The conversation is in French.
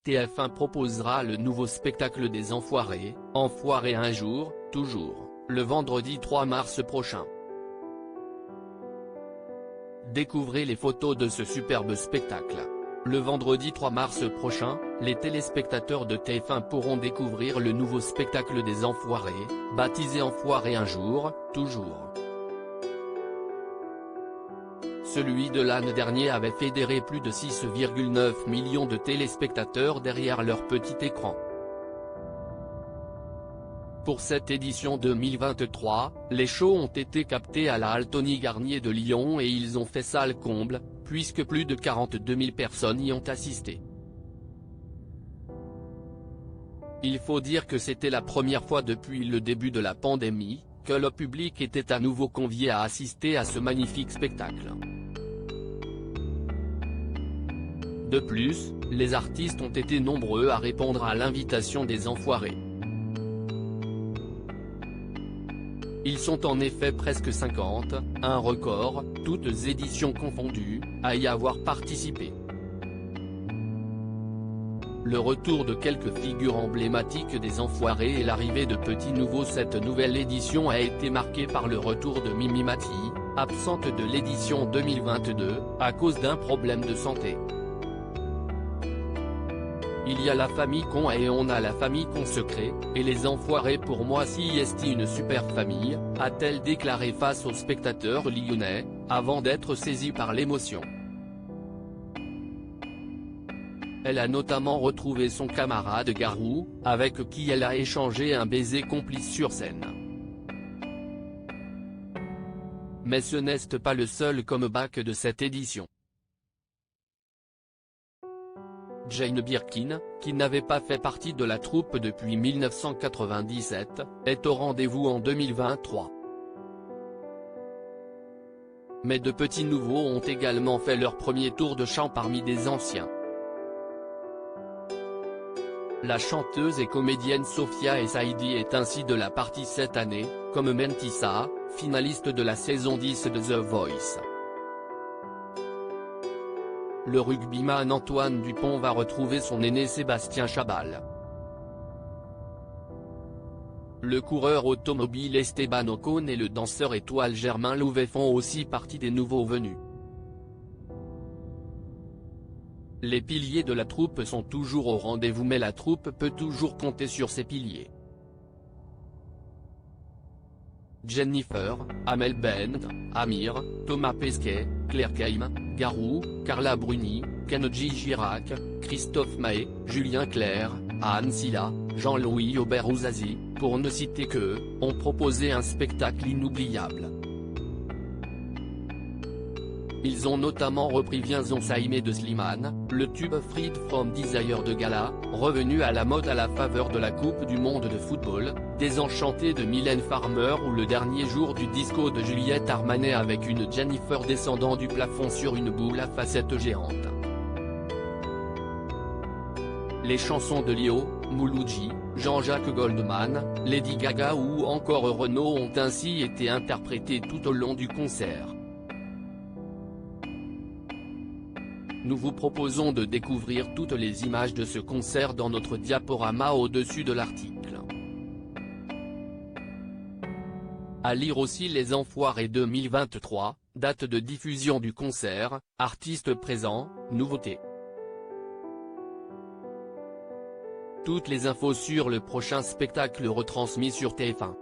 TF1 proposera le nouveau spectacle des Enfoirés, Enfoirés un jour, toujours, le vendredi 3 mars prochain. Découvrez les photos de ce superbe spectacle. Le vendredi 3 mars prochain, les téléspectateurs de TF1 pourront découvrir le nouveau spectacle des Enfoirés, baptisé Enfoirés un jour, toujours. Celui de l'année dernière avait fédéré plus de 6,9 millions de téléspectateurs derrière leur petit écran. Pour cette édition 2023, les shows ont été captés à la Halle Tony Garnier de Lyon et ils ont fait salle comble, puisque plus de 42 000 personnes y ont assisté. Il faut dire que c'était la première fois depuis le début de la pandémie, que le public était à nouveau convié à assister à ce magnifique spectacle. De plus, les artistes ont été nombreux à répondre à l'invitation des Enfoirés. Ils sont en effet presque 50, un record, toutes éditions confondues, à y avoir participé. Le retour de quelques figures emblématiques des Enfoirés et l'arrivée de petits nouveaux. Cette nouvelle édition a été marquée par le retour de Mimi Mati, absente de l'édition 2022, à cause d'un problème de santé. Il y a la famille Con et on a la famille Consecrée, et les Enfoirés pour moi si est une super famille, a-t-elle déclaré face aux spectateurs lyonnais, avant d'être saisie par l'émotion. Elle a notamment retrouvé son camarade Garou, avec qui elle a échangé un baiser complice sur scène. Mais ce n'est pas le seul comeback de cette édition. Jane Birkin, qui n'avait pas fait partie de la troupe depuis 1997, est au rendez-vous en 2023. Mais de petits nouveaux ont également fait leur premier tour de chant parmi des anciens. La chanteuse et comédienne Sophia Essaidi est ainsi de la partie cette année, comme Mentissa, finaliste de la saison 10 de The Voice. Le rugbyman Antoine Dupont va retrouver son aîné Sébastien Chabal. Le coureur automobile Esteban Ocon et le danseur étoile Germain Louvet font aussi partie des nouveaux venus. Les piliers de la troupe sont toujours au rendez-vous mais la troupe peut toujours compter sur ses piliers. Jennifer, Amel Bent, Amir, Thomas Pesquet, Claire Kaim, Garou, Carla Bruni, Kenji Girac, Christophe Mahé, Julien Clerc, Anne Silla, Jean-Louis Aubert-Ouzazi, pour ne citer qu'eux, ont proposé un spectacle inoubliable. Ils ont notamment repris Viens on s'aimer de Slimane, le tube Freed from Desire de Gala, revenu à la mode à la faveur de la Coupe du monde de football, Désenchanté de Mylène Farmer ou le dernier jour du disco de Juliette Armanet avec une Jennifer descendant du plafond sur une boule à facettes géante. Les chansons de Lio, Mouloudji, Jean-Jacques Goldman, Lady Gaga ou encore Renaud ont ainsi été interprétées tout au long du concert. Nous vous proposons de découvrir toutes les images de ce concert dans notre diaporama au-dessus de l'article. À lire aussi Les Enfoirés 2023, date de diffusion du concert, artistes présents, nouveautés. Toutes les infos sur le prochain spectacle retransmis sur TF1.